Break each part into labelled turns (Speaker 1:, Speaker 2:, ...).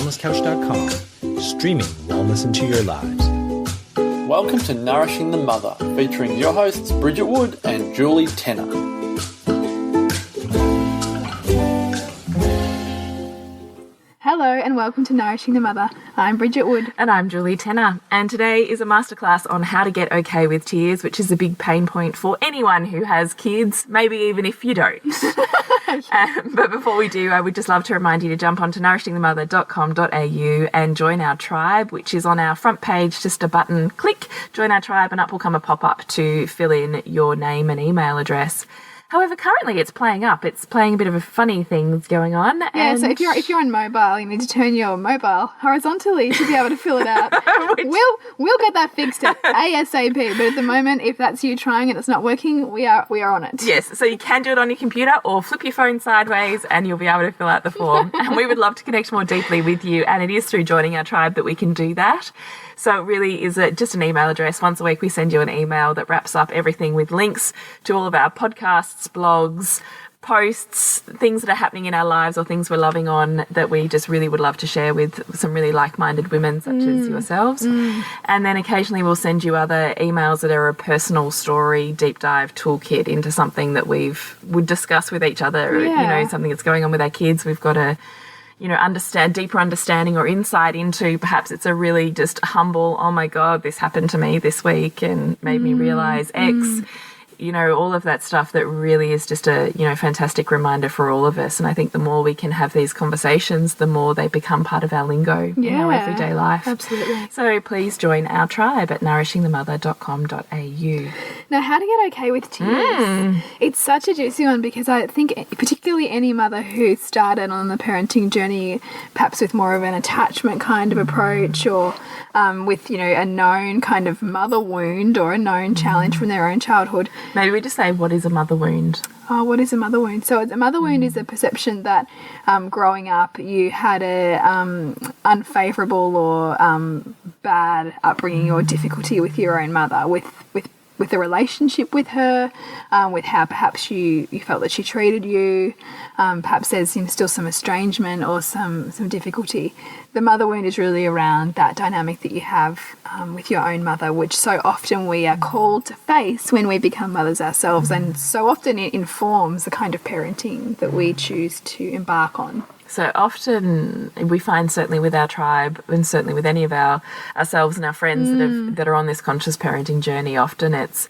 Speaker 1: wellnesscouch.com, streaming wellness into your lives.
Speaker 2: Welcome to Nourishing the Mother, featuring your hosts Bridget Wood and Julie Tenner.
Speaker 3: Hello and welcome to Nourishing the Mother. I'm Bridget Wood.
Speaker 4: And I'm Julie Tenner. And today is a masterclass on how to get okay with tears, which is a big pain point for anyone who has kids, maybe even if you don't. But before we do, I would just love to remind you to jump onto nourishingthemother.com.au and join our tribe, which is on our front page, just a button, click, join our tribe, and up will come a pop-up to fill in your name and email address. However, currently it's playing up. It's playing a bit of a funny things going on.
Speaker 3: Yeah, so if you're on mobile, you need to turn your mobile horizontally to be able to fill it out. We'll get that fixed ASAP. But at the moment, if that's you trying and it's not working, we are on it.
Speaker 4: Yes, so you can do it on your computer or flip your phone sideways and you'll be able to fill out the form. And we would love to connect more deeply with you. And it is through joining our tribe that we can do that. So it really is just an email address. Once a week we send you an email that wraps up everything with links to all of our podcasts, blogs, posts, things that are happening in our lives or things we're loving on that we just really would love to share with some really like-minded women such as yourselves. And then occasionally we'll send you other emails that are a personal story, deep dive toolkit into something that would discuss with each other, you know, something that's going on with our kids. We've got a deeper understanding or insight into. Perhaps it's a really just humble, oh my God, this happened to me this week and made me realize X. You know, all of that stuff that really is just a, fantastic reminder for all of us. And I think the more we can have these conversations, the more they become part of our lingo in our everyday life.
Speaker 3: Absolutely.
Speaker 4: So please join our tribe at nourishingthemother.com.au.
Speaker 3: Now, how to get okay with tears. It's such a juicy one because I think particularly any mother who started on the parenting journey, perhaps with more of an attachment kind of approach or with, a known kind of mother wound or a known challenge from their own childhood.
Speaker 4: Maybe we just say, what is a mother wound?
Speaker 3: Oh, what is a mother wound? So a mother wound is a perception that growing up you had a unfavourable or bad upbringing or difficulty with your own mother, with the relationship with her, with how perhaps you felt that she treated you. Perhaps there's still some estrangement or some difficulty. The mother wound is really around that dynamic that you have with your own mother, which so often we are called to face when we become mothers ourselves, and so often it informs the kind of parenting that we choose to embark on.
Speaker 4: So often we find, certainly with our tribe and certainly with any of ourselves and our friends that are on this conscious parenting journey, often it's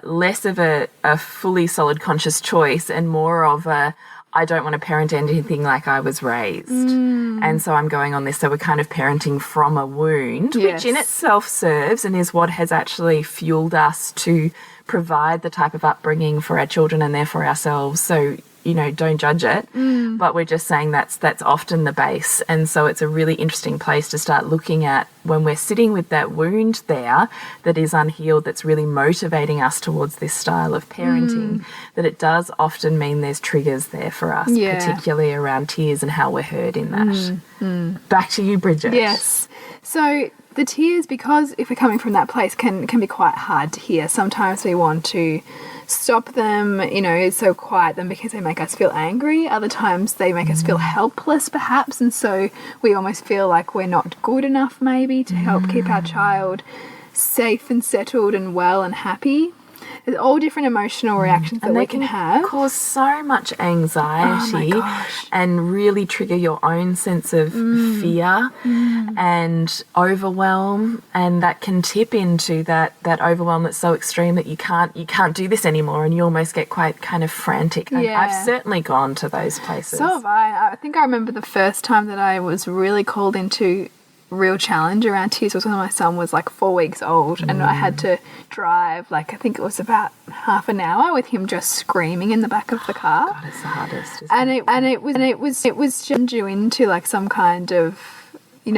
Speaker 4: less of a fully solid conscious choice and more of a, I don't want to parent anything like I was raised. And so I'm going on this. So we're kind of parenting from a wound, which in itself serves and is what has actually fueled us to provide the type of upbringing for our children and therefore ourselves. So, don't judge it, but we're just saying that's often the base. And so it's a really interesting place to start looking at when we're sitting with that wound there that is unhealed, that's really motivating us towards this style of parenting, that it does often mean there's triggers there for us, particularly around tears and how we're heard in that. Back to you, Bridget.
Speaker 3: Yes. So the tears, because if we're coming from that place, can be quite hard to hear. Sometimes we want to stop them, so quiet them because they make us feel angry. Other times they make us feel helpless, perhaps, and so we almost feel like we're not good enough maybe to help keep our child safe and settled and well and happy. There's all different emotional reactions that we can have.
Speaker 4: Cause so much anxiety and really trigger your own sense of fear and overwhelm, and that can tip into that overwhelm that's so extreme that you can't do this anymore, and you almost get quite kind of frantic. I've certainly gone to those places.
Speaker 3: So have I. I think I remember the first time that I was really called into real challenge around tears was when my son was like 4 weeks old, and I had to drive I think it was about half an hour with him just screaming in the back of the car.
Speaker 4: God, it's the hardest.
Speaker 3: It was just due into like some kind of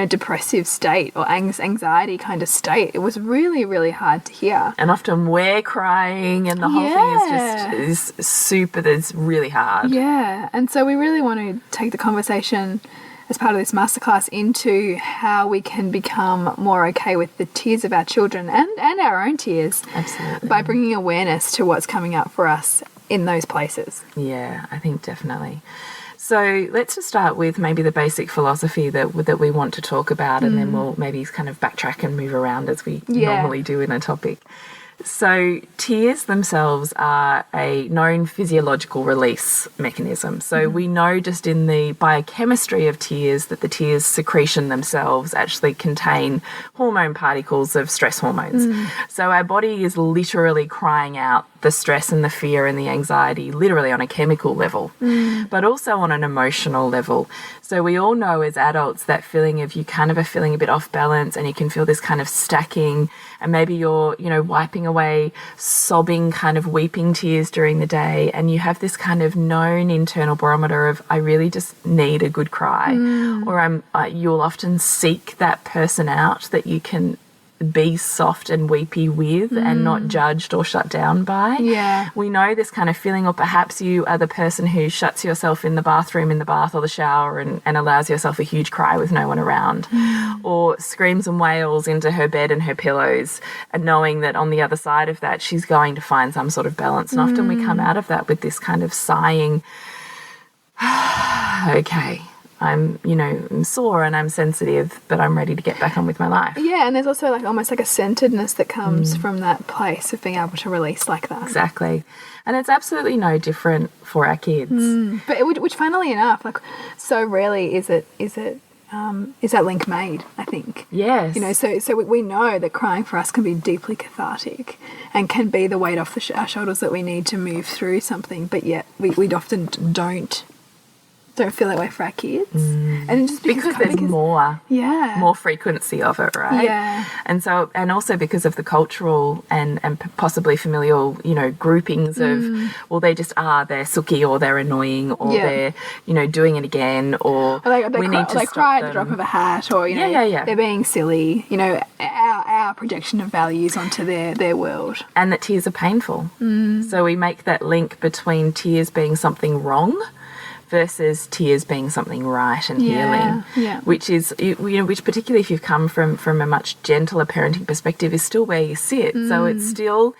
Speaker 3: depressive state or anxiety kind of state. It was really, really hard to hear.
Speaker 4: And often we're crying and the whole thing is super, it's really hard.
Speaker 3: Yeah. And so we really want to take the conversation as part of this masterclass into how we can become more okay with the tears of our children and our own tears.
Speaker 4: Absolutely.
Speaker 3: By bringing awareness to what's coming up for us in those places.
Speaker 4: Yeah, I think definitely. So let's just start with maybe the basic philosophy that we want to talk about, and then we'll maybe kind of backtrack and move around as we normally do in a topic. So tears themselves are a known physiological release mechanism. So we know just in the biochemistry of tears that the tears secretion themselves actually contain hormone particles of stress hormones. So our body is literally crying out the stress and the fear and the anxiety literally on a chemical level, but also on an emotional level. So we all know as adults that feeling of you kind of are feeling a bit off balance, and you can feel this kind of stacking, and maybe you're, wiping away sobbing, kind of weeping tears during the day, and you have this kind of known internal barometer of, I really just need a good cry. Or you'll often seek that person out that you can be soft and weepy with and not judged or shut down by.
Speaker 3: Yeah.
Speaker 4: We know this kind of feeling, or perhaps you are the person who shuts yourself in the bathroom, in the bath or the shower, and allows yourself a huge cry with no one around, or screams and wails into her bed and her pillows, and knowing that on the other side of that she's going to find some sort of balance. And often we come out of that with this kind of sighing, okay, I'm sore and I'm sensitive, but I'm ready to get back on with my life.
Speaker 3: Yeah, and there's also almost like a centeredness that comes from that place of being able to release like that.
Speaker 4: Exactly. And it's absolutely no different for our kids.
Speaker 3: But which funnily enough, so rarely is that link made, I think.
Speaker 4: Yes.
Speaker 3: So we know that crying for us can be deeply cathartic and can be the weight off our shoulders that we need to move through something, but yet we often don't feel that way for our kids. And just because
Speaker 4: there's more frequency of it, right?
Speaker 3: Yeah.
Speaker 4: And also because of the cultural and possibly familial, groupings of, well, they're sooky, or they're annoying, or they're, doing it again, or we need to
Speaker 3: cry at the drop of a hat, or they're being silly, our projection of values onto their world.
Speaker 4: And that tears are painful. So we make that link between tears being something wrong versus tears being something right and healing, which is, which particularly if you've come from a much gentler parenting perspective, is still where you sit. So it's still,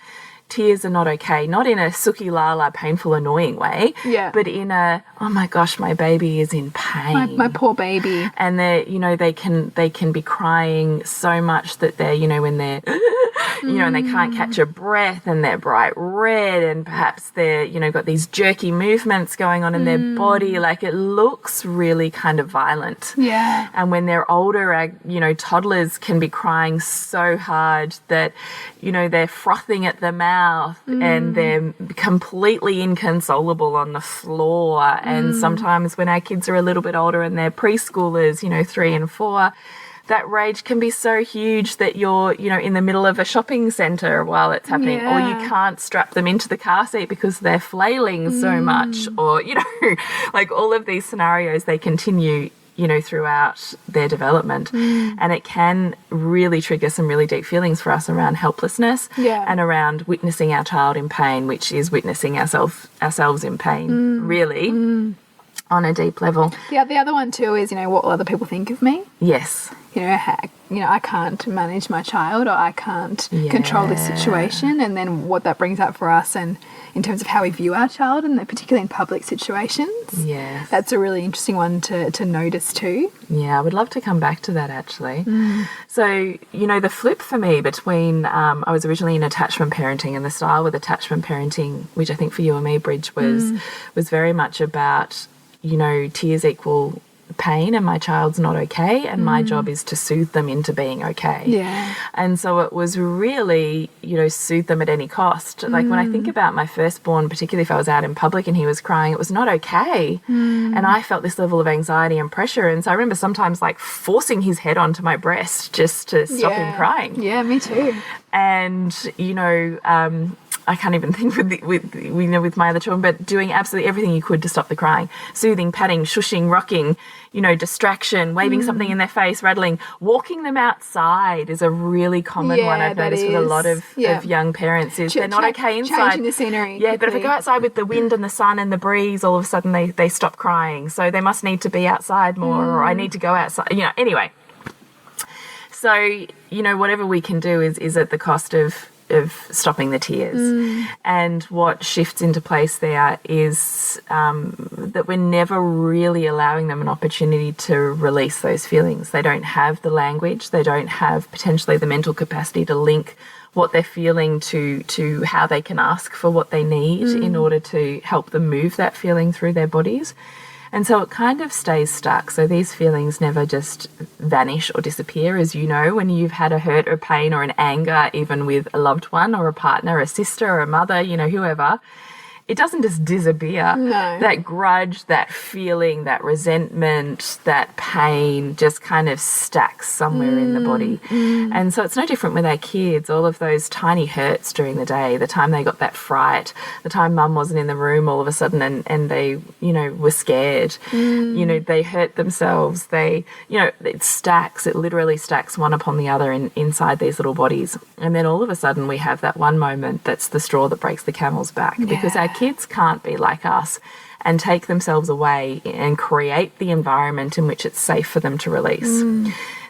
Speaker 4: tears are not okay, not in a sooky lala painful annoying way, but in a, oh my gosh, my baby is in pain,
Speaker 3: my poor baby.
Speaker 4: And they can be crying so much that they're when they're and they can't catch a breath, and they're bright red, and perhaps they're got these jerky movements going on in their body, it looks really kind of violent. And when they're older, toddlers can be crying so hard that they're frothing at the mouth, and they're completely inconsolable on the floor. And sometimes when our kids are a little bit older and they're preschoolers, 3 and 4, that rage can be so huge that you're, in the middle of a shopping centre while it's happening, or you can't strap them into the car seat because they're flailing so much, or, all of these scenarios, they continue, throughout their development. And it can really trigger some really deep feelings for us around helplessness and around witnessing our child in pain, which is witnessing ourselves in pain, really, on a deep level.
Speaker 3: The other one too is, what will other people think of me?
Speaker 4: Yes.
Speaker 3: I can't manage my child, or I can't control this situation, and then what that brings up for us, and in terms of how we view our child, and particularly in public situations. Yes. That's a really interesting one to notice too.
Speaker 4: Yeah, I would love to come back to that actually. So, the flip for me between, I was originally in attachment parenting, and the style with attachment parenting, which I think for you and me, Bridge, was very much about, tears equal pain, and my child's not okay, and my job is to soothe them into being okay. And so it was really, soothe them at any cost. When I think about my firstborn, particularly if I was out in public and he was crying, it was not okay. And I felt this level of anxiety and pressure, and so I remember sometimes forcing his head onto my breast just to stop him crying.
Speaker 3: Yeah, me too.
Speaker 4: And I can't even think with my other children, but doing absolutely everything you could to stop the crying. Soothing, patting, shushing, rocking, distraction, waving something in their face, rattling. Walking them outside is a really common one I've noticed with a lot of young parents, is they're not okay inside.
Speaker 3: Changing the scenery.
Speaker 4: Yeah, but if I go outside with the wind and the sun and the breeze, all of a sudden they stop crying. So they must need to be outside more, or I need to go outside. Anyway. So, whatever we can do is at the cost of of stopping the tears. And what shifts into place there is that we're never really allowing them an opportunity to release those feelings. They don't have the language, they don't have potentially the mental capacity to link what they're feeling to how they can ask for what they need in order to help them move that feeling through their bodies. And so it kind of stays stuck. So these feelings never just vanish or disappear. As you know, when you've had a hurt or pain or an anger, even with a loved one or a partner, a sister or a mother, you know, whoever, it doesn't just disappear.
Speaker 3: No.
Speaker 4: That grudge, that feeling, that resentment, that pain just kind of stacks somewhere in the body. And so it's no different with our kids. All of those tiny hurts during the day, the time they got that fright, the time mum wasn't in the room all of a sudden and they, you know, were scared. You know, they hurt themselves. They, you know, it stacks. It literally stacks one upon the other inside these little bodies. And then all of a sudden we have that one moment that's the straw that breaks the camel's back, because our kids can't be like us and take themselves away and create the environment in which it's safe for them to release.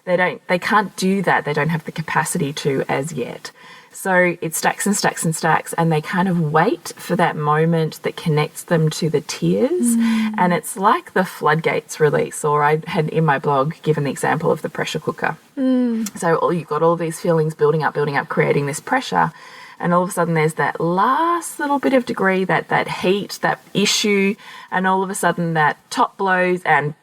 Speaker 4: They can't do that. They don't have the capacity to as yet. So it stacks and stacks and stacks, and they kind of wait for that moment that connects them to the tears. And it's like the floodgates release, or I had in my blog given the example of the pressure cooker. So you've got all these feelings building up, creating this pressure. And all of a sudden there's that last little bit of degree, that heat, that issue, and all of a sudden that top blows and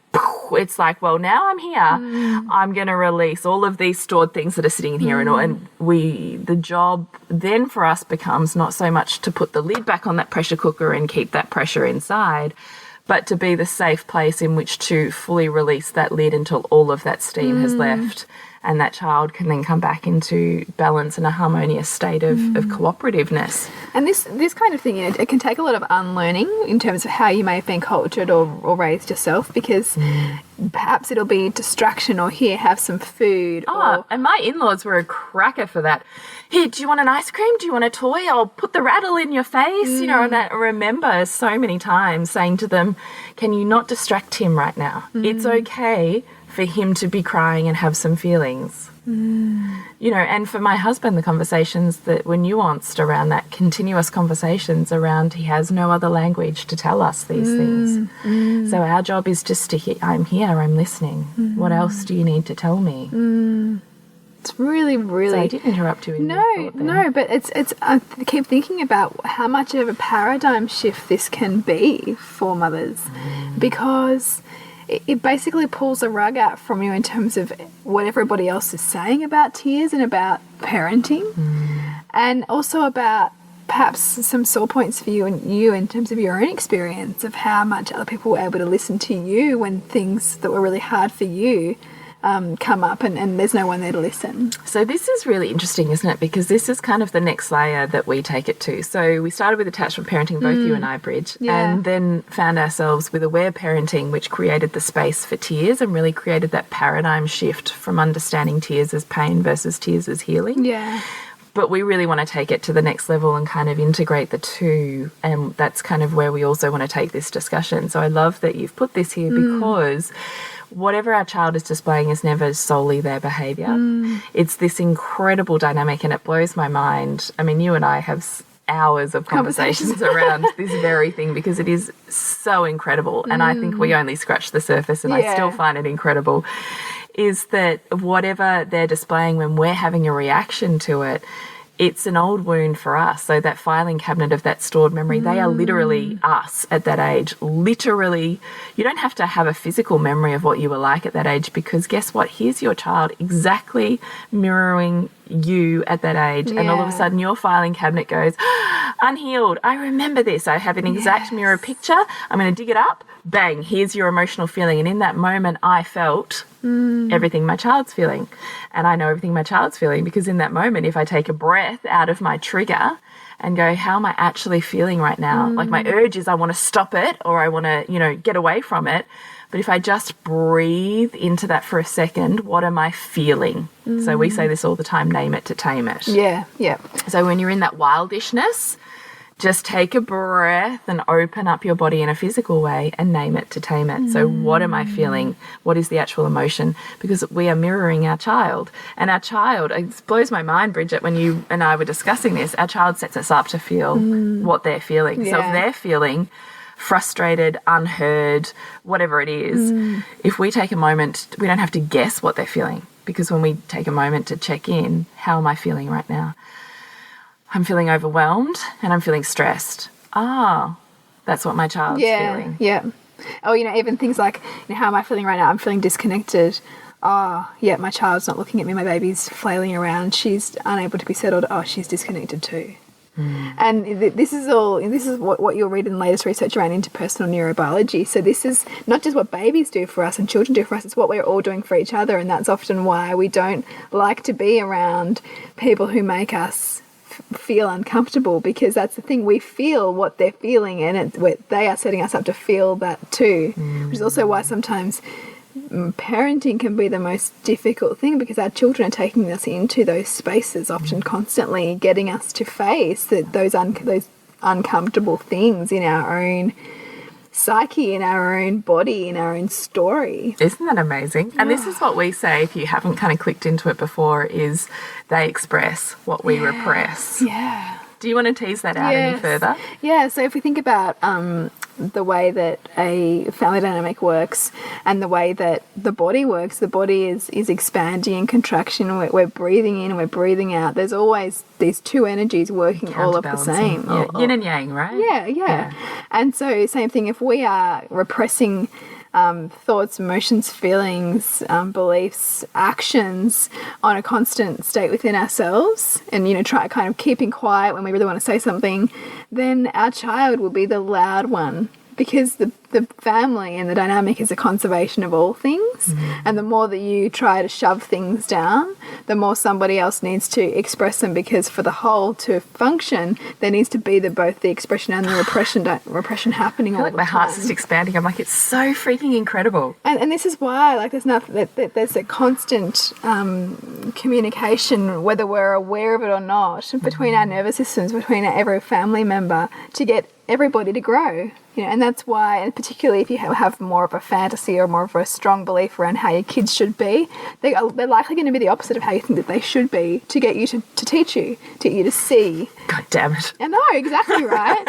Speaker 4: it's like, well, now I'm here. I'm going to release all of these stored things that are sitting in here. And the job then for us becomes not so much to put the lid back on that pressure cooker and keep that pressure inside, but to be the safe place in which to fully release that lid until all of that steam has left. And that child can then come back into balance and a harmonious state of cooperativeness.
Speaker 3: And this kind of thing, you know, it can take a lot of unlearning in terms of how you may have been cultured or raised yourself, because perhaps it'll be distraction or here, have some food.
Speaker 4: And my in-laws were a cracker for that. Here, do you want an ice cream? Do you want a toy? I'll put the rattle in your face. You know, and I remember so many times saying to them, can you not distract him right now? It's okay for him to be crying and have some feelings. You know, and for my husband, the conversations that were nuanced around that, continuous conversations around he has no other language to tell us these things. So our job is just to hear, I'm here, I'm listening. What else do you need to tell me?
Speaker 3: It's really, really...
Speaker 4: So I did interrupt you.
Speaker 3: No, but it's I keep thinking about how much of a paradigm shift this can be for mothers, because it basically pulls the rug out from you in terms of what everybody else is saying about tears and about parenting, and also about perhaps some sore points for you in terms of your own experience of how much other people were able to listen to you when things that were really hard for you come up and there's no one there to listen.
Speaker 4: So this is really interesting, isn't it? Because this is kind of the next layer that we take it to. So we started with attachment parenting, both you and I, Bridge, and then found ourselves with aware parenting, which created the space for tears and really created that paradigm shift from understanding tears as pain versus tears as healing.
Speaker 3: Yeah.
Speaker 4: But we really want to take it to the next level and kind of integrate the two. And that's kind of where we also want to take this discussion. So I love that you've put this here because whatever our child is displaying is never solely their behaviour. It's this incredible dynamic, and it blows my mind. I mean, you and I have hours of conversations around this very thing because it is so incredible. And I think we only scratched the surface, and I still find it incredible, is that whatever they're displaying when we're having a reaction to it, it's an old wound for us. So that filing cabinet of that stored memory, they are literally us at that age. Literally, you don't have to have a physical memory of what you were like at that age, because guess what? Here's your child exactly mirroring you at that age. And all of a sudden your filing cabinet goes, unhealed. I remember this. I have an exact mirror picture. I'm going to dig it up. Bang, here's your emotional feeling. And in that moment, I felt everything my child's feeling. And I know everything my child's feeling because in that moment, if I take a breath out of my trigger and go, how am I actually feeling right now? Like my urge is I want to stop it or I want to, you know, get away from it. But if I just breathe into that for a second, what am I feeling? So we say this all the time, name it to tame it.
Speaker 3: Yeah, yeah.
Speaker 4: So when you're in that wildishness, just take a breath and open up your body in a physical way and name it to tame it. So what am I feeling? What is the actual emotion? Because we are mirroring our child. And our child, it blows my mind, Bridget, when you and I were discussing this, our child sets us up to feel what they're feeling. So if they're feeling frustrated, unheard, whatever it is, if we take a moment, we don't have to guess what they're feeling. Because when we take a moment to check in, how am I feeling right now? I'm feeling overwhelmed and I'm feeling stressed. That's what my child's feeling.
Speaker 3: Yeah. Oh, even things like, how am I feeling right now? I'm feeling disconnected. My child's not looking at me. My baby's flailing around. She's unable to be settled. She's disconnected too. And this is what you'll read in the latest research around interpersonal neurobiology. So this is not just what babies do for us and children do for us, it's what we're all doing for each other. And that's often why we don't like to be around people who make us feel uncomfortable, because that's the thing, we feel what they're feeling, and they are setting us up to feel that too, which is also why sometimes parenting can be the most difficult thing, because our children are taking us into those spaces often constantly, getting us to face those uncomfortable things in our own psyche, in our own body, in our own story.
Speaker 4: Isn't that amazing? And this is what we say, if you haven't kind of clicked into it before, is they express what we repress.
Speaker 3: Yeah.
Speaker 4: Do you want to tease that out any further? Yeah,
Speaker 3: so if we think about the way that a family dynamic works and the way that the body works, the body is expanding and contraction. We're breathing in and we're breathing out. There's always these two energies working all of the same.
Speaker 4: Yeah. Yin and yang, right?
Speaker 3: Yeah. And so same thing, if we are repressing thoughts, emotions, feelings, beliefs, actions on a constant state within ourselves, and try kind of keeping quiet when we really want to say something, then our child will be the loud one, because the family and the dynamic is a conservation of all things. And the more that you try to shove things down, the more somebody else needs to express them, because for the whole to function, there needs to be both the expression and the repression happening all the time.
Speaker 4: My heart's just expanding. I'm like, it's so freaking incredible.
Speaker 3: And this is why, there's a constant communication, whether we're aware of it or not, between our nervous systems, between every family member, to get everybody to grow. And that's why, and particularly if you have more of a fantasy or more of a strong belief around how your kids should be, they're likely going to be the opposite of how you think that they should be, to get you to teach you, to get you to see.
Speaker 4: God damn it.
Speaker 3: I know, exactly right.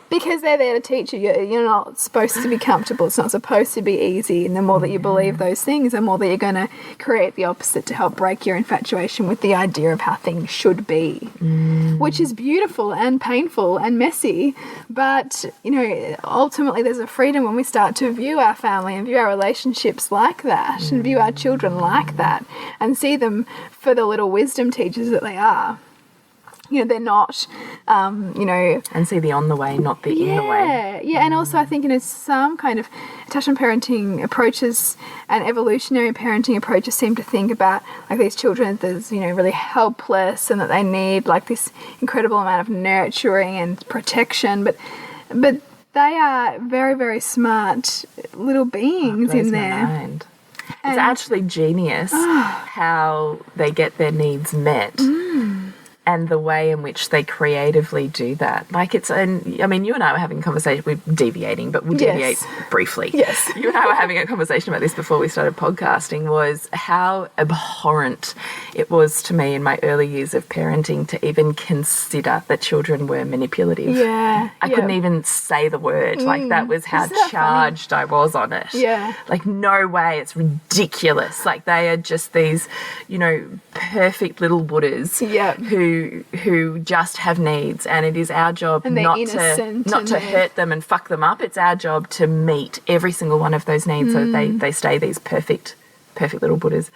Speaker 3: Because they're there to teach you. You're not supposed to be comfortable. It's not supposed to be easy. And the more that you believe those things, the more that you're going to create the opposite to help break your infatuation with the idea of how things should be, which is beautiful and painful and messy. But, ultimately there's a freedom when we start to view our family and view our relationships like that, and view our children like that, and see them for the little wisdom teachers that they are. They're not,
Speaker 4: And see the on the way, not the in the way.
Speaker 3: Yeah, and also I think, some kind of attachment parenting approaches and evolutionary parenting approaches seem to think about, these children as, really helpless, and that they need, this incredible amount of nurturing and protection. But they are very, very smart little beings in there.
Speaker 4: Mind. It's actually genius how they get their needs met. And the way in which they creatively do that. You and I were having a conversation, we're deviating, but we'll deviate briefly.
Speaker 3: Yes.
Speaker 4: You and I were having a conversation about this before we started podcasting, was how abhorrent it was to me in my early years of parenting to even consider that children were manipulative.
Speaker 3: Yeah.
Speaker 4: I couldn't even say the word. That was how charged I was on it.
Speaker 3: Yeah.
Speaker 4: No way, it's ridiculous. They are just these, perfect little Buddhas who just have needs, and it is our job not to hurt them and fuck them up. It's our job to meet every single one of those needs so that they stay these perfect little Buddhas.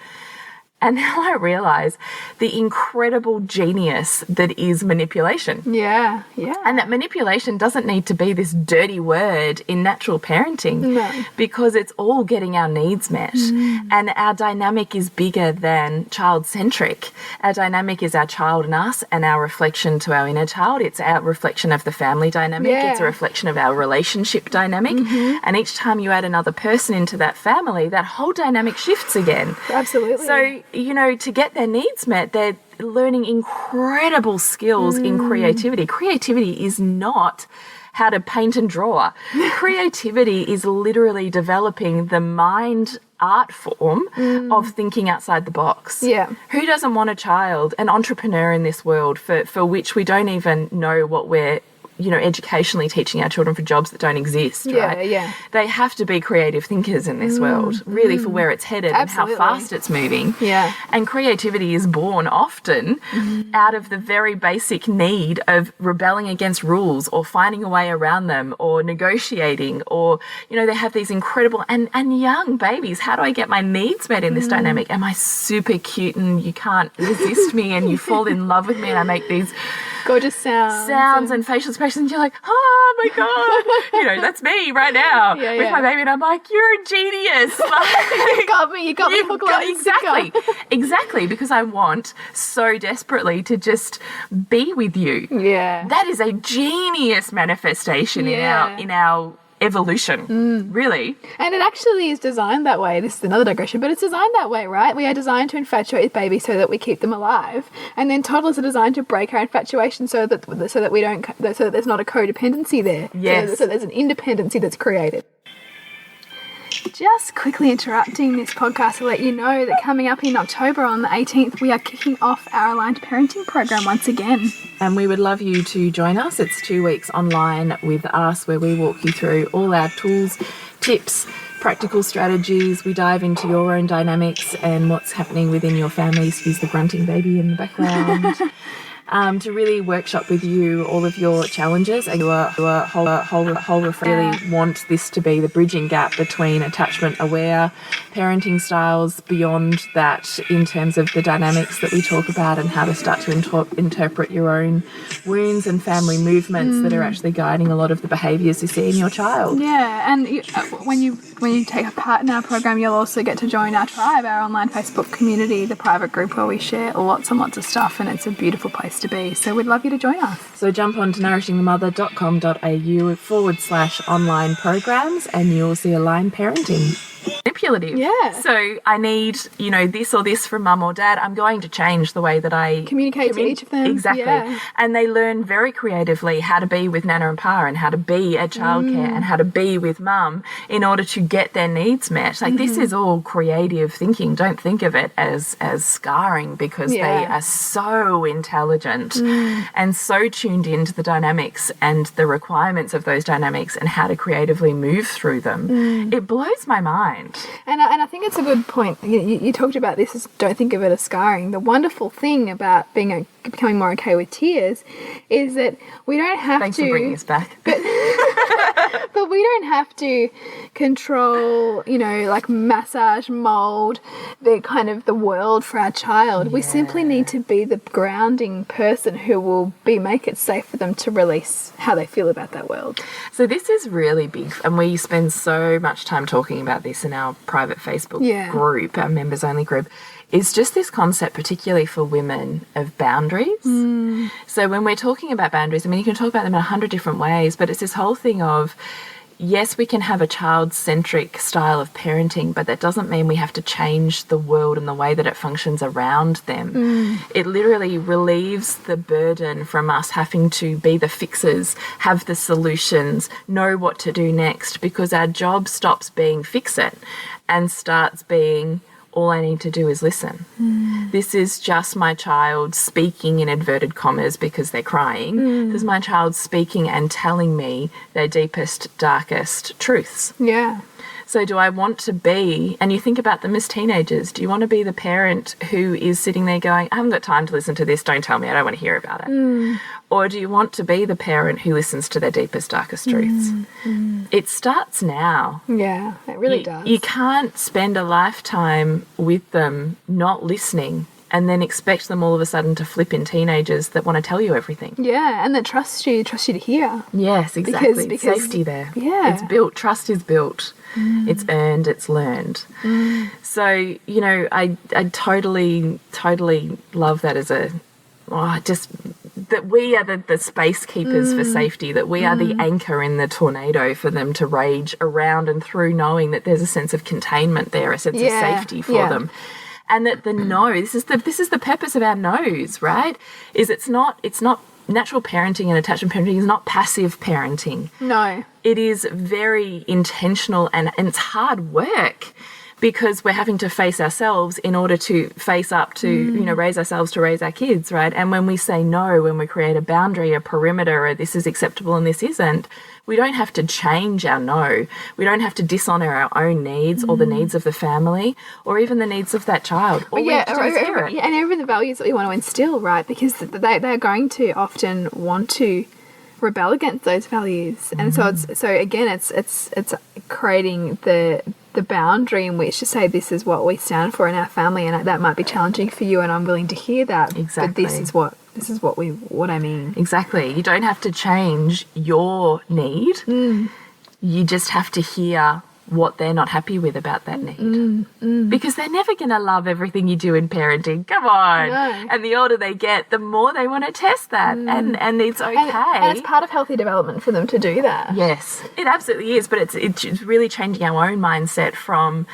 Speaker 4: And now I realise the incredible genius that is manipulation.
Speaker 3: Yeah.
Speaker 4: And that manipulation doesn't need to be this dirty word in natural parenting, because it's all getting our needs met. And our dynamic is bigger than child-centric. Our dynamic is our child and us, and our reflection to our inner child. It's our reflection of the family dynamic. Yeah. It's a reflection of our relationship dynamic. And each time you add another person into that family, that whole dynamic shifts again.
Speaker 3: Absolutely.
Speaker 4: So, to get their needs met, learning incredible skills in creativity. Creativity is not how to paint and draw. Creativity is literally developing the mind art form of thinking outside the box.
Speaker 3: Yeah.
Speaker 4: Who doesn't want a child, an entrepreneur in this world for which we don't even know what we're educationally teaching our children for jobs that don't exist, right?
Speaker 3: Yeah.
Speaker 4: They have to be creative thinkers in this world, really, for where it's headed
Speaker 3: Absolutely.
Speaker 4: and how fast it's moving.
Speaker 3: Yeah.
Speaker 4: And creativity is born often out of the very basic need of rebelling against rules or finding a way around them or negotiating or, they have these incredible and young babies. How do I get my needs met in this dynamic? Am I super cute and you can't resist me and you fall in love with me and I make these
Speaker 3: gorgeous sounds
Speaker 4: and facial expressions, and you're like, oh my God, that's me right now with my baby, and I'm like, you're a genius. Like,
Speaker 3: you got me hook, line, and
Speaker 4: exactly, because I want so desperately to just be with you.
Speaker 3: Yeah.
Speaker 4: That is a genius manifestation in our evolution, really.
Speaker 3: And it actually is designed that way. This is another digression, but it's designed that way, right? We are designed to infatuate with babies so that we keep them alive, and then toddlers are designed to break our infatuation so that we don't, so that there's not a codependency there.
Speaker 4: Yes.
Speaker 3: So there's an independency that's created. Just quickly interrupting this podcast to let you know that coming up in October on the 18th, we are kicking off our Aligned Parenting program once again.
Speaker 4: And we would love you to join us. It's 2 weeks online with us where we walk you through all our tools, tips, practical strategies. We dive into your own dynamics and what's happening within your family. Excuse the grunting baby in the background. To really workshop with you all of your challenges and your whole really want this to be the bridging gap between attachment aware parenting styles beyond that in terms of the dynamics that we talk about and how to start to interpret your own wounds and family movements that are actually guiding a lot of the behaviours you see in your child.
Speaker 3: Yeah, and when you take part in our program, you'll also get to join our tribe, our online Facebook community, the private group where we share lots and lots of stuff, and it's a beautiful place to be. So we'd love you to join us.
Speaker 4: So jump on to nourishingthemother.com.au/online programs and you'll see Aligned Parenting. Manipulative.
Speaker 3: Yeah.
Speaker 4: So I need, this or this from mum or dad. I'm going to change the way that I
Speaker 3: communicate to each of them.
Speaker 4: Exactly.
Speaker 3: Yeah.
Speaker 4: And they learn very creatively how to be with Nana and Pa and how to be at childcare and how to be with mum in order to get their needs met. Like this is all creative thinking. Don't think of it as scarring because they are so intelligent and so tuned into the dynamics and the requirements of those dynamics and how to creatively move through them. It blows my mind.
Speaker 3: And I think it's a good point. You talked about this as don't think of it as scarring. The wonderful thing about becoming more okay with tears is that we don't have
Speaker 4: Thanks for bringing us back.
Speaker 3: But we don't have to control, like massage, mold the world for our child. We simply need to be the grounding person who will make it safe for them to release how they feel about that world.
Speaker 4: So this is really big, and we spend so much time talking about this in our private Facebook group, our members only group. It's just this concept, particularly for women, of boundaries. So when we're talking about boundaries, you can talk about them in 100 different ways, but it's this whole thing of, yes, we can have a child-centric style of parenting, but that doesn't mean we have to change the world and the way that it functions around them. It literally relieves the burden from us having to be the fixers, have the solutions, know what to do next, because our job stops being fix it and starts being all I need to do is listen. This is just my child speaking in inverted commas because they're crying. This is my child speaking and telling me their deepest, darkest truths.
Speaker 3: Yeah.
Speaker 4: So do I want to be, and you think about them as teenagers, do you want to be the parent who is sitting there going, I haven't got time to listen to this, don't tell me, I don't want to hear about it? Or do you want to be the parent who listens to their deepest, darkest truths? It starts now.
Speaker 3: Yeah, it really does.
Speaker 4: You can't spend a lifetime with them not listening and then expect them all of a sudden to flip in teenagers that want to tell you everything.
Speaker 3: Yeah, and that trust you to hear.
Speaker 4: Yes, exactly.
Speaker 3: Because
Speaker 4: safety there.
Speaker 3: Yeah.
Speaker 4: It's built. Trust is built. It's earned, it's learned. So, I totally love that as that we are the space keepers for safety, that we are the anchor in the tornado for them to rage around and through, knowing that there's a sense of containment there, a sense of safety for them. And that the no, this is the purpose of our no's, right? Is it's not natural parenting and attachment parenting is not passive parenting.
Speaker 3: No.
Speaker 4: It is very intentional and it's hard work because we're having to face ourselves in order to face up to, raise ourselves to raise our kids, right? And when we say no, when we create a boundary, a perimeter, or this is acceptable and this isn't, we don't have to change our no. We don't have to dishonor our own needs or the needs of the family or even the needs of that child. All we have to do is hear it.
Speaker 3: And even the values that we want to instill, right? Because they're going to often want to rebel against those values. And so it's creating the boundary in which to say this is what we stand for in our family, and that might be challenging for you, and I'm willing to hear that.
Speaker 4: Exactly.
Speaker 3: But this is what I mean.
Speaker 4: Exactly. You don't have to change your need. You just have to hear what they're not happy with about that need. Because they're never going to love everything you do in parenting. Come on.
Speaker 3: No.
Speaker 4: And the older they get, the more they want to test that. And it's okay.
Speaker 3: And it's part of healthy development for them to do that.
Speaker 4: Yes, it absolutely is. But it's really changing our own mindset from,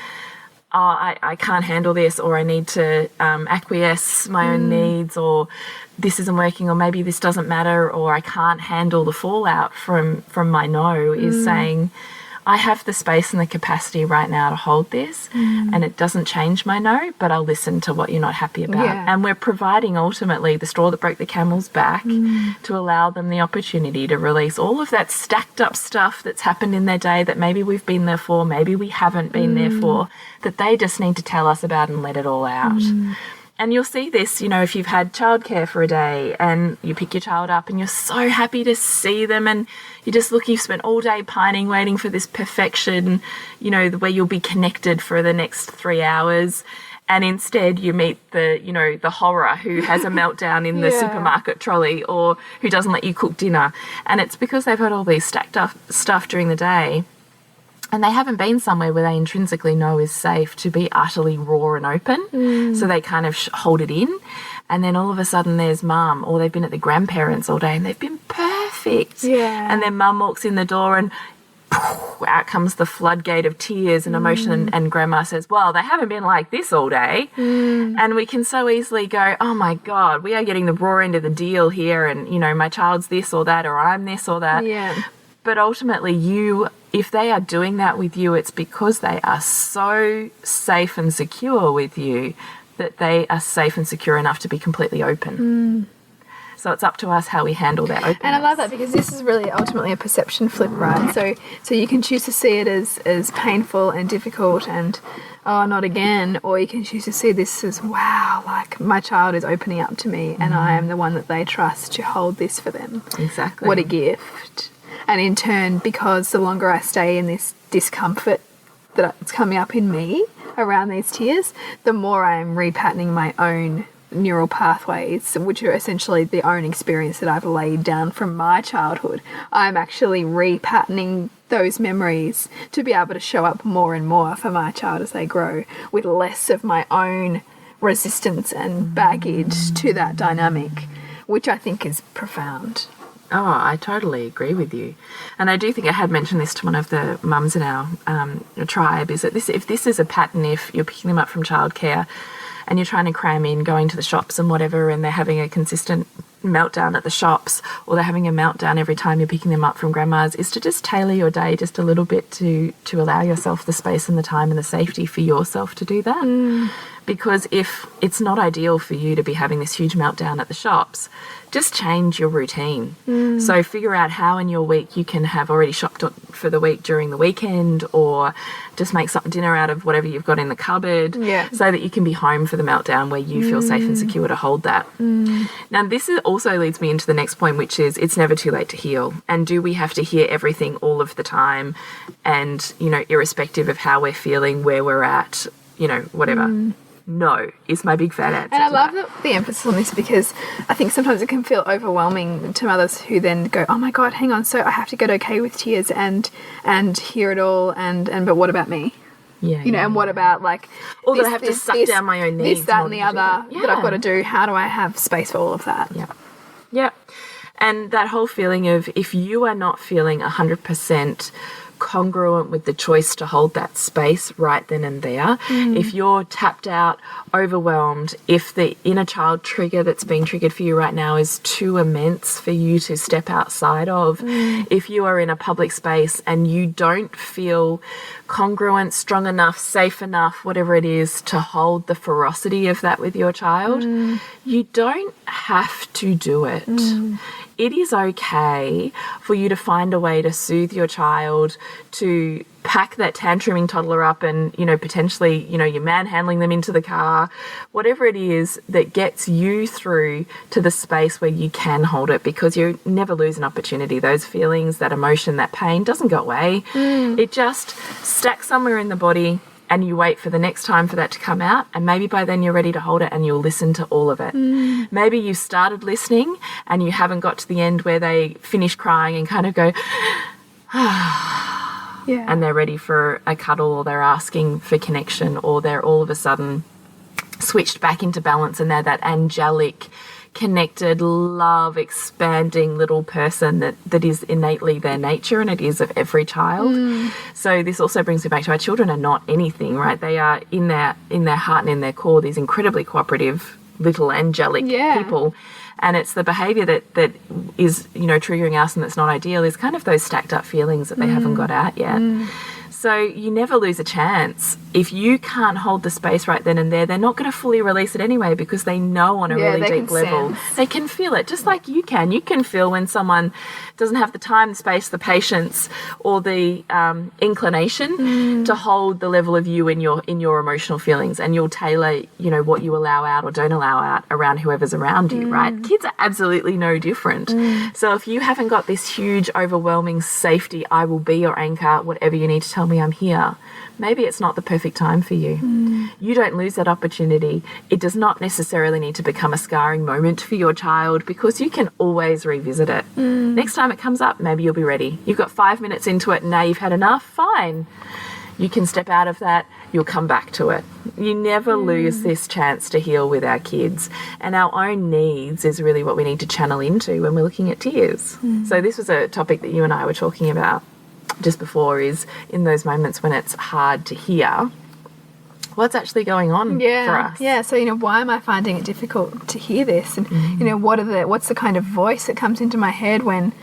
Speaker 4: I can't handle this, or I need to acquiesce my own needs, or this isn't working, or maybe this doesn't matter, or I can't handle the fallout from my no, is saying, I have the space and the capacity right now to hold this, and it doesn't change my no, but I'll listen to what you're not happy about.
Speaker 3: Yeah.
Speaker 4: And we're providing ultimately the straw that broke the camel's back to allow them the opportunity to release all of that stacked up stuff that's happened in their day that maybe we've been there for, maybe we haven't been there for, that they just need to tell us about and let it all out. And you'll see this, if you've had childcare for a day and you pick your child up and you're so happy to see them, and you've spent all day pining, waiting for this perfection, where you'll be connected for the next 3 hours. And instead you meet the horror who has a meltdown in the supermarket trolley, or who doesn't let you cook dinner. And it's because they've had all these stacked up stuff during the day. And they haven't been somewhere where they intrinsically know is safe to be utterly raw and open. So they kind of hold it in. And then all of a sudden there's mum, or they've been at the grandparents all day and they've been perfect.
Speaker 3: Yeah.
Speaker 4: And then mum walks in the door and out comes the floodgate of tears and emotion, and grandma says, well, they haven't been like this all day. And we can so easily go, oh my God, we are getting the raw end of the deal here, and my child's this or that, or I'm this or that.
Speaker 3: Yeah.
Speaker 4: But ultimately if they are doing that with you, it's because they are so safe and secure with you that they are safe and secure enough to be completely open. So it's up to us how we handle that openness.
Speaker 3: And I love that, because this is really ultimately a perception flip, right? So you can choose to see it as painful and difficult and, oh, not again, or you can choose to see this as, wow, like my child is opening up to me and I am the one that they trust to hold this for them.
Speaker 4: Exactly.
Speaker 3: What a gift. And in turn, because the longer I stay in this discomfort that's coming up in me around these tears, the more I'm repatterning my own neural pathways, which are essentially the own experience that I've laid down from my childhood. I'm actually repatterning those memories to be able to show up more and more for my child as they grow, with less of my own resistance and baggage to that dynamic, which I think is profound.
Speaker 4: Oh, I totally agree with you. And I do think I had mentioned this to one of the mums in our tribe, is that if this is a pattern, if you're picking them up from childcare and you're trying to cram in going to the shops and whatever, and they're having a consistent meltdown at the shops, or they're having a meltdown every time you're picking them up from grandma's, is to just tailor your day just a little bit to allow yourself the space and the time and the safety for yourself to do that. Because if it's not ideal for you to be having this huge meltdown at the shops, just change your routine. So figure out how in your week you can have already shopped for the week during the weekend, or just make some dinner out of whatever you've got in the cupboard, so that you can be home for the meltdown where you feel safe and secure to hold that. Now, this also leads me into the next point, which is it's never too late to heal. And do we have to hear everything all of the time? And, irrespective of how we're feeling, where we're at, whatever. No, is my big fat answer.
Speaker 3: And I love the emphasis on this, because I think sometimes it can feel overwhelming to mothers who then go, oh my God, hang on, so I have to get okay with tears and hear it all, but what about me? And what about
Speaker 4: or that I have to suck down my own needs,
Speaker 3: this, that, and the other that I've got to do. How do I have space for all of that? Yeah.
Speaker 4: And that whole feeling of, if you are not feeling 100% congruent with the choice to hold that space right then and there. If you're tapped out, overwhelmed, if the inner child trigger that's being triggered for you right now is too immense for you to step outside of, if you are in a public space and you don't feel congruent, strong enough, safe enough, whatever it is, to hold the ferocity of that with your child, you don't have to do it. It is okay for you to find a way to soothe your child, to pack that tantruming toddler up and, potentially, you're manhandling them into the car, whatever it is that gets you through to the space where you can hold it, because you never lose an opportunity. Those feelings, that emotion, that pain doesn't go away. It just stacks somewhere in the body, and you wait for the next time for that to come out, and maybe by then you're ready to hold it and you'll listen to all of it. Maybe you started listening and you haven't got to the end where they finish crying and kind of go, and they're ready for a cuddle, or they're asking for connection, or they're all of a sudden switched back into balance and they're that angelic, connected, love, expanding little person that is innately their nature, and it is of every child. So this also brings me back to our children are not anything, right? They are in their heart and in their core these incredibly cooperative little angelic people. And it's the behavior that is, triggering us and that's not ideal is kind of those stacked up feelings that they haven't got out yet. So you never lose a chance. If you can't hold the space right then and there, they're not going to fully release it anyway, because they know on a really deep level. They can feel it, just like you can. You can feel when someone doesn't have the time, the space, the patience, or the inclination to hold the level of you in your emotional feelings, and you'll tailor, what you allow out or don't allow out around whoever's around you, right? Kids are absolutely no different. So if you haven't got this huge, overwhelming safety, I will be your anchor, whatever you need to tell me, I'm here, maybe it's not the perfect time for you. You don't lose that opportunity. It does not necessarily need to become a scarring moment for your child, because you can always revisit it. Next time it comes up, maybe you'll be ready. You've got 5 minutes into it and now you've had enough, fine. You can step out of that, you'll come back to it. You never lose this chance to heal with our kids, and our own needs is really what we need to channel into when we're looking at tears. So this was a topic that you and I were talking about just before, is in those moments when it's hard to hear, what's actually going on for us.
Speaker 3: Yeah, so, why am I finding it difficult to hear this? And, what's the kind of voice that comes into my head when,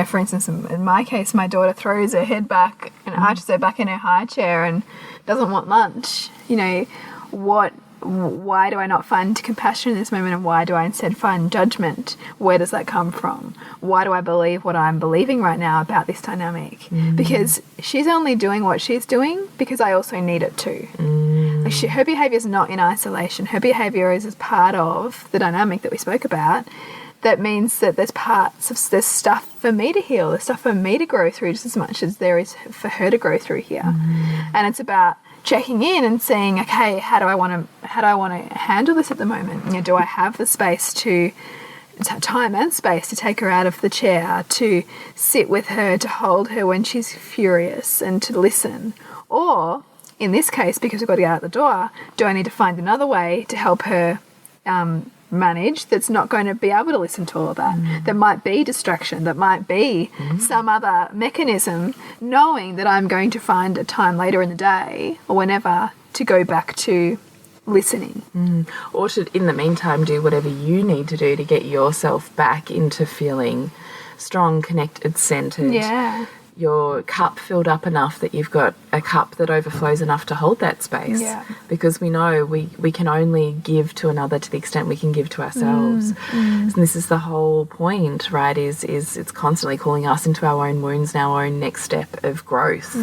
Speaker 3: for instance, in my case, my daughter throws her head back and arches her back in her high chair and doesn't want lunch. Why do I not find compassion in this moment, and why do I instead find judgment? Where does that come from? Why do I believe what I'm believing right now about this dynamic? Because she's only doing what she's doing because I also need it too. Her behaviour is not in isolation. Her behaviour is as part of the dynamic that we spoke about. That means that there's stuff for me to heal, there's stuff for me to grow through just as much as there is for her to grow through here. And it's about checking in and seeing, okay, how do I want to handle this at the moment? Do I have the space time and space to take her out of the chair, to sit with her, to hold her when she's furious, and to listen? Or in this case, because we've got to get out the door, do I need to find another way to help her manage that's not going to be able to listen to all of that? That might be distraction, that might be some other mechanism, knowing that I'm going to find a time later in the day or whenever to go back to listening.
Speaker 4: Or to, in the meantime, do whatever you need to do to get yourself back into feeling strong, connected, centered. Your cup filled up enough that you've got a cup that overflows enough to hold that space. Because we know we can only give to another to the extent we can give to ourselves. And this is the whole point, right, is it's constantly calling us into our own wounds and our own next step of growth.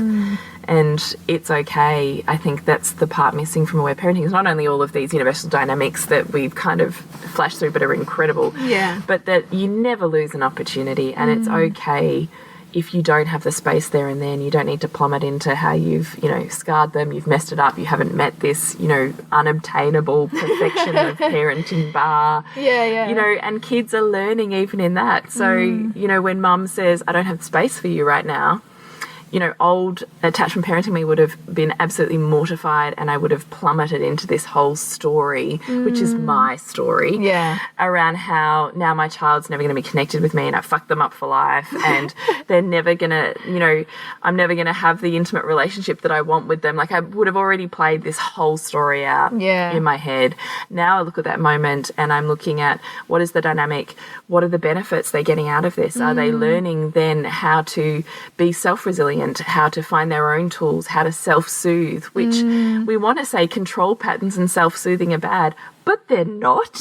Speaker 4: And it's okay. I think that's the part missing from aware parenting, is not only all of these universal dynamics that we've kind of flashed through but are incredible, but that you never lose an opportunity, and it's okay if you don't have the space there and then. You don't need to plummet into how you've, scarred them, you've messed it up, you haven't met this, unobtainable perfection of parenting bar. And kids are learning even in that. So, when mum says, I don't have the space for you right now, old attachment parenting me would have been absolutely mortified, and I would have plummeted into this whole story, which is my story, around how now my child's never going to be connected with me and I fucked them up for life, and they're never going to, I'm never going to have the intimate relationship that I want with them. Like, I would have already played this whole story out in my head. Now I look at that moment and I'm looking at what is the dynamic, what are the benefits they're getting out of this? Are they learning then how to be self-resilient, how to find their own tools, how to self-soothe, which we want to say control patterns and self-soothing are bad, but they're not,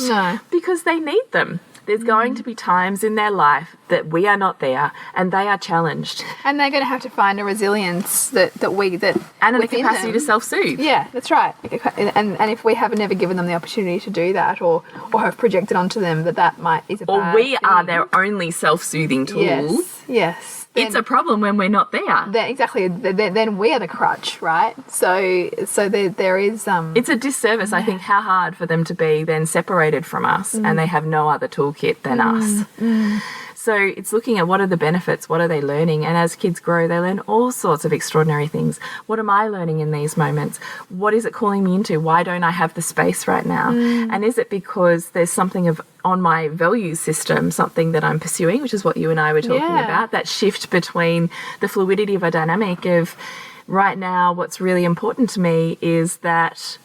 Speaker 4: because they need them. There's going to be times in their life that we are not there and they are challenged.
Speaker 3: And they're going to have to find a resilience and
Speaker 4: a capacity to self-soothe.
Speaker 3: Yeah, that's right. And if we have never given them the opportunity to do that, or have projected onto them that is a bad
Speaker 4: we
Speaker 3: thing.
Speaker 4: are their only self-soothing tool.
Speaker 3: Yes.
Speaker 4: It's a problem when we're not there.
Speaker 3: Exactly. Then we are the crutch, right? So there is...
Speaker 4: It's a disservice, I think, how hard for them to be then separated from us and they have no other toolkit than us. So it's looking at what are the benefits, what are they learning, and as kids grow, they learn all sorts of extraordinary things. What am I learning in these moments? What is it calling me into? Why don't I have the space right now? And is it because there's something on my value system, something that I'm pursuing, which is what you and I were talking about, that shift between the fluidity of a dynamic of right now, what's really important to me is that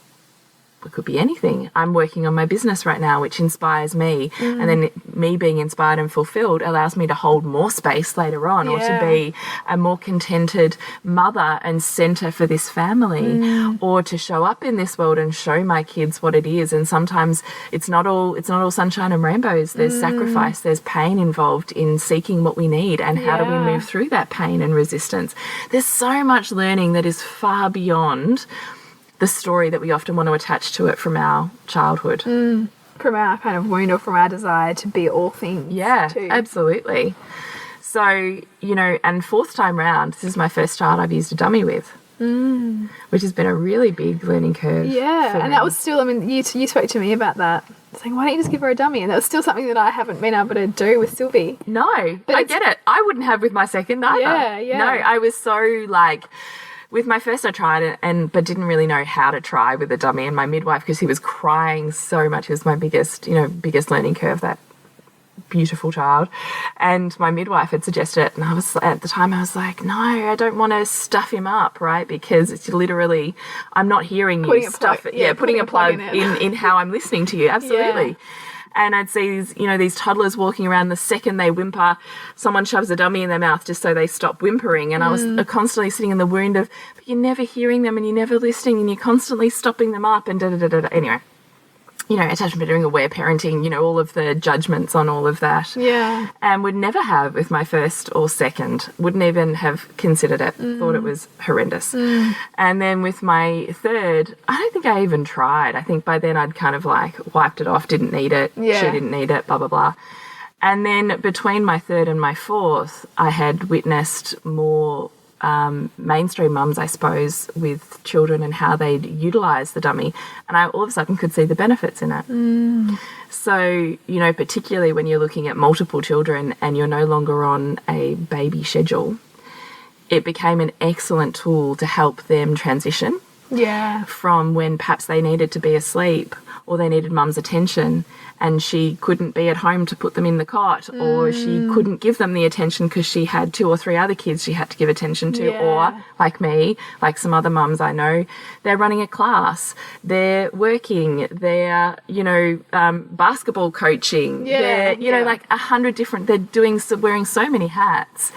Speaker 4: it could be anything. I'm working on my business right now, which inspires me. And then me being inspired and fulfilled allows me to hold more space later on, or to be a more contented mother and center for this family, or to show up in this world and show my kids what it is. And sometimes it's not all sunshine and rainbows. There's sacrifice, there's pain involved in seeking what we need, and how do we move through that pain and resistance. There's so much learning that is far beyond the story that we often want to attach to it from our childhood.
Speaker 3: From our kind of wound, or from our desire to be all things.
Speaker 4: Yeah,
Speaker 3: too.
Speaker 4: Absolutely. So, and fourth time round, this is my first child I've used a dummy with, which has been a really big learning curve.
Speaker 3: Yeah, and that was still, you spoke to me about that, saying, why don't you just give her a dummy? And that was still something that I haven't been able to do with Sylvie.
Speaker 4: No, but I get it. I wouldn't have with my second either.
Speaker 3: Yeah.
Speaker 4: No, I was so with my first I tried it, but didn't really know how to try with a dummy. And my midwife, because he was crying so much, it was my biggest learning curve, that beautiful child. And my midwife had suggested it, and at the time I was like, no, I don't want to stuff him up, right? Because it's literally, I'm not hearing you stuff it. Putting a plug in how I'm listening to you. Absolutely. Yeah. And I'd see these toddlers walking around. The second they whimper, someone shoves a dummy in their mouth just so they stop whimpering. And I was constantly sitting in the wound of, but you're never hearing them and you're never listening and you're constantly stopping them up and da-da-da-da-da. Anyway, attachment parenting, aware parenting, all of the judgments on all of that.
Speaker 3: Yeah.
Speaker 4: And would never have with my first or second. Wouldn't even have considered it. Thought it was horrendous. And then with my third, I don't think I even tried. I think by then I'd kind of wiped it off, didn't need it.
Speaker 3: Yeah.
Speaker 4: She didn't need it, blah, blah, blah. And then between my third and my fourth, I had witnessed more mainstream mums, I suppose, with children and how they'd utilise the dummy. And I all of a sudden could see the benefits in it. So, particularly when you're looking at multiple children and you're no longer on a baby schedule, it became an excellent tool to help them transition from when perhaps they needed to be asleep or they needed mum's attention and she couldn't be at home to put them in the cot, or she couldn't give them the attention because she had 2 or 3 other kids she had to give attention to, or like me, like some other mums I know, they're running a class, they're working, they're, basketball coaching, they're, 100 different, they're wearing so many hats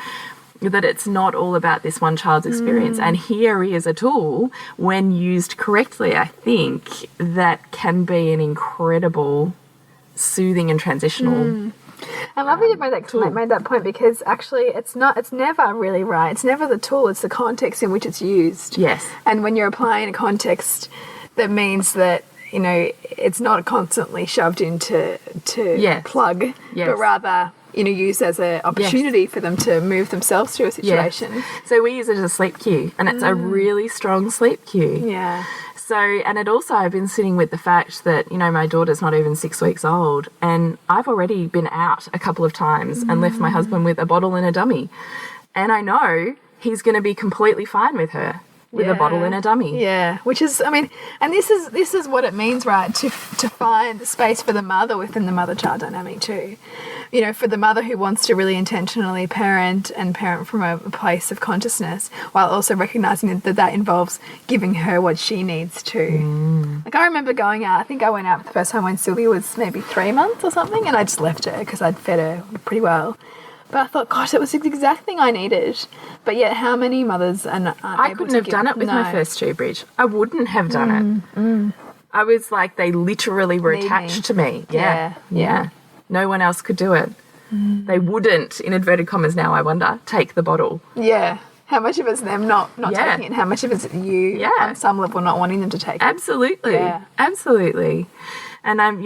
Speaker 4: that it's not all about this one child's experience. And here is a tool, when used correctly, I think, that can be an incredible soothing and transitional.
Speaker 3: I love that you made that point, because actually it's never really right. It's never the tool, it's the context in which it's used.
Speaker 4: Yes.
Speaker 3: And when you're applying a context, that means that it's not constantly shoved into plug, but rather used as an opportunity for them to move themselves through a situation.
Speaker 4: Yes. So we use it as a sleep cue, and it's a really strong sleep cue.
Speaker 3: Yeah.
Speaker 4: So, and it also, I've been sitting with the fact that, my daughter's not even 6 weeks old, and I've already been out a couple of times and left my husband with a bottle and a dummy. And I know he's going to be completely fine with her. With a bottle and a dummy.
Speaker 3: Yeah, which is, I mean, and this is what it means, right? To find the space for the mother within the mother-child dynamic too. You know, for the mother who wants to really intentionally parent from a place of consciousness, while also recognizing that involves giving her what she needs to. Like I remember going out. I think I went out for the first time when Sylvia was maybe 3 months or something, and I just left her because I'd fed her pretty well. But I thought, gosh, it was the exact thing I needed. But yet, how many mothers aren't
Speaker 4: I couldn't have done it with my first two, Bridge. I wouldn't have done it. I was like, they literally were attached to me. Yeah. No one else could do it. They wouldn't, in inverted commas now, I wonder, take the bottle.
Speaker 3: Yeah. How much of it's them not taking it? How much of it's you on some level not wanting them to take it?
Speaker 4: Absolutely. Yeah. Absolutely. And I'm,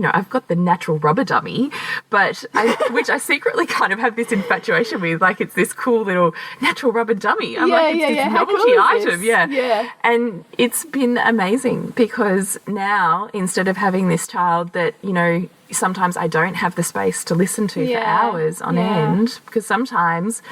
Speaker 4: I've got the natural rubber dummy, which I secretly kind of have this infatuation with, like it's this cool little natural rubber dummy. I'm like, it's this novelty item. Yeah. And it's been amazing because now, instead of having this child that, sometimes I don't have the space to listen to for hours on end, because sometimes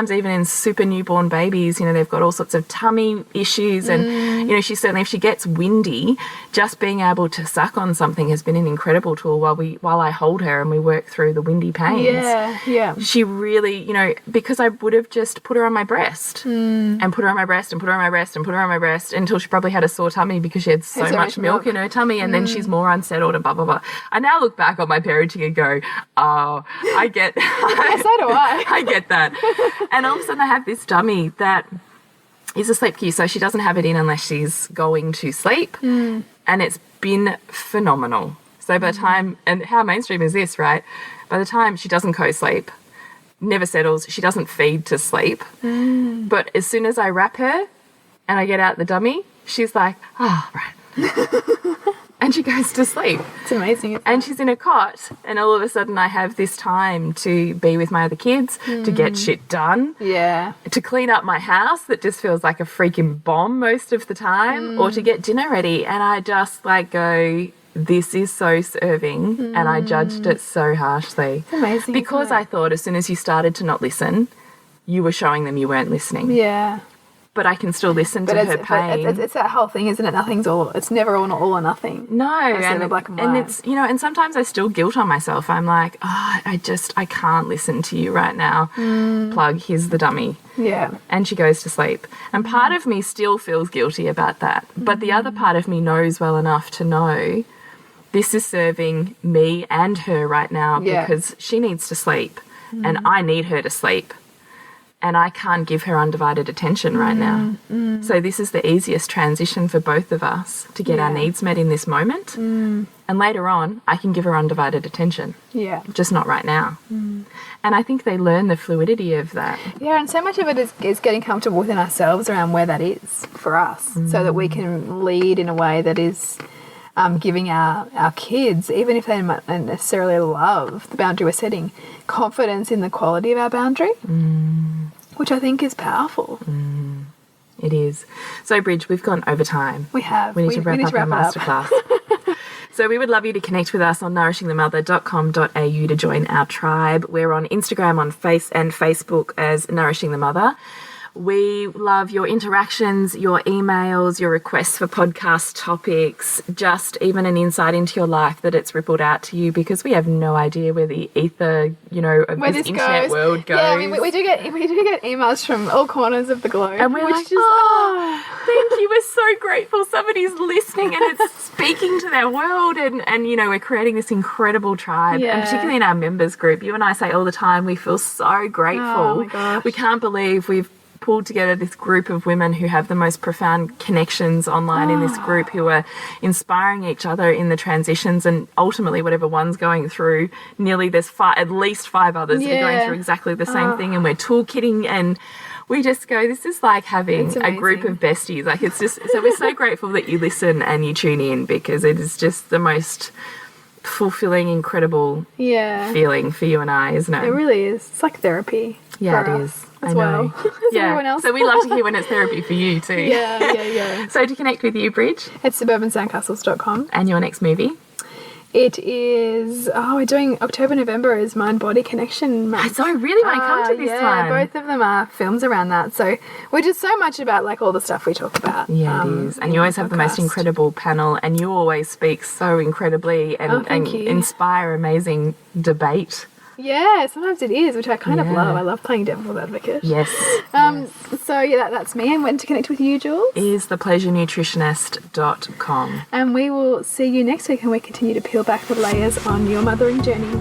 Speaker 4: even in super newborn babies, they've got all sorts of tummy issues and, she certainly, if she gets windy, just being able to suck on something has been an incredible tool while I hold her and we work through the windy pains.
Speaker 3: Yeah.
Speaker 4: She really, because I would have just put her on my breast and put her on my breast and put her on my breast and put her on my breast until she probably had a sore tummy because she had so much milk in her tummy and then she's more unsettled and blah, blah, blah. I now look back on my parenting and go, oh, I get
Speaker 3: yeah, so do I.
Speaker 4: I get that. And all of a sudden I have this dummy that is a sleep cue, so she doesn't have it in unless she's going to sleep. And it's been phenomenal. So by the time, and how mainstream is this, right? By the time she doesn't co-sleep, never settles, she doesn't feed to sleep. But as soon as I wrap her and I get out the dummy, she's like, right. And she goes to sleep.
Speaker 3: It's amazing.
Speaker 4: And she's in a cot, and all of a sudden I have this time to be with my other kids, to get shit done, to clean up my house that just feels like a freaking bomb most of the time, or to get dinner ready. And I just go, this is so serving, and I judged it so harshly.
Speaker 3: It's amazing.
Speaker 4: Because I thought as soon as you started to not listen, you were showing them you weren't listening.
Speaker 3: Yeah.
Speaker 4: But I can still listen to her pain.
Speaker 3: It's that whole thing, isn't it? It's never all or nothing.
Speaker 4: No.
Speaker 3: And black and white.
Speaker 4: And it's, and sometimes I still guilt on myself. I'm like, I can't listen to you right now. Plug, here's the dummy.
Speaker 3: Yeah.
Speaker 4: And she goes to sleep. And part of me still feels guilty about that. But the other part of me knows well enough to know this is serving me and her right now because she needs to sleep. And I need her to sleep. And I can't give her undivided attention right now. So this is the easiest transition for both of us to get our needs met in this moment. And later on, I can give her undivided attention. Yeah. Just not right now. And I think they learn the fluidity of that.
Speaker 3: Yeah, and so much of it is getting comfortable within ourselves around where that is for us so that we can lead in a way that is giving our kids, even if they might not necessarily love the boundary we're setting, confidence in the quality of our boundary. Which I think is powerful.
Speaker 4: It is. So, Bridge, we've gone over time.
Speaker 3: We have.
Speaker 4: We need to wrap up our masterclass. So we would love you to connect with us on nourishingthemother.com.au to join our tribe. We're on Instagram, on Facebook as Nourishing the Mother. We love your interactions, your emails, your requests for podcast topics, just even an insight into your life that it's rippled out to you, because we have no idea where the ether, of
Speaker 3: where
Speaker 4: this internet world goes.
Speaker 3: Yeah, we do get emails from all corners of the globe.
Speaker 4: And we're like, thank you, we're so grateful somebody's listening and it's speaking to their world, and we're creating this incredible tribe.
Speaker 3: Yeah.
Speaker 4: And particularly in our members group, you and I say all the time, we feel so grateful.
Speaker 3: Oh my gosh.
Speaker 4: We can't believe we've pulled together this group of women who have the most profound connections online in this group, who are inspiring each other in the transitions, and ultimately whatever one's going through, there's at least 5 others that are going through exactly the same thing, and we're toolkitting, and we just go, this is like having a group of besties. Like, it's just, so we're so grateful that you listen and you tune in, because it is just the most fulfilling, incredible feeling for you and I, isn't it?
Speaker 3: It really is. It's like therapy.
Speaker 4: Yeah, it is.
Speaker 3: As well. As everyone else.
Speaker 4: So we love to hear when it's therapy for you too.
Speaker 3: Yeah.
Speaker 4: So to connect with you, Bridge,
Speaker 3: it's suburbansandcastles.com.
Speaker 4: And your next movie?
Speaker 3: It is, we're doing October, November is Mind-Body Connection month.
Speaker 4: So I really want to come to this one.
Speaker 3: Both of them are films around that. So we're just so much about like all the stuff we talk about.
Speaker 4: Yeah, it is. And you always have the most incredible panel, and you always speak so incredibly and inspire amazing debate.
Speaker 3: Yeah, sometimes it is, which I kind of love. I love playing devil's advocate.
Speaker 4: Yes.
Speaker 3: So yeah, that's me. And when to connect with you, Jules?
Speaker 4: Is thepleasurenutritionist.com.
Speaker 3: And we will see you next week, and we continue to peel back the layers on your mothering journey.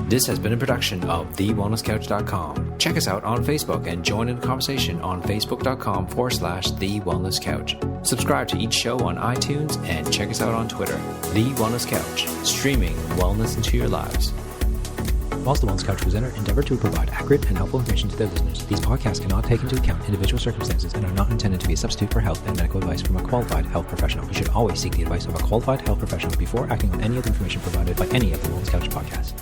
Speaker 1: This has been a production of TheWellnessCouch.com. Check us out on Facebook and join in the conversation on Facebook.com/TheWellnessCouch. Subscribe to each show on iTunes and check us out on Twitter. The Wellness Couch, streaming wellness into your lives. Whilst the Wellness Couch presenter endeavor to provide accurate and helpful information to their listeners, these podcasts cannot take into account individual circumstances and are not intended to be a substitute for health and medical advice from a qualified health professional. You should always seek the advice of a qualified health professional before acting on any of the information provided by any of the Wellness Couch podcasts.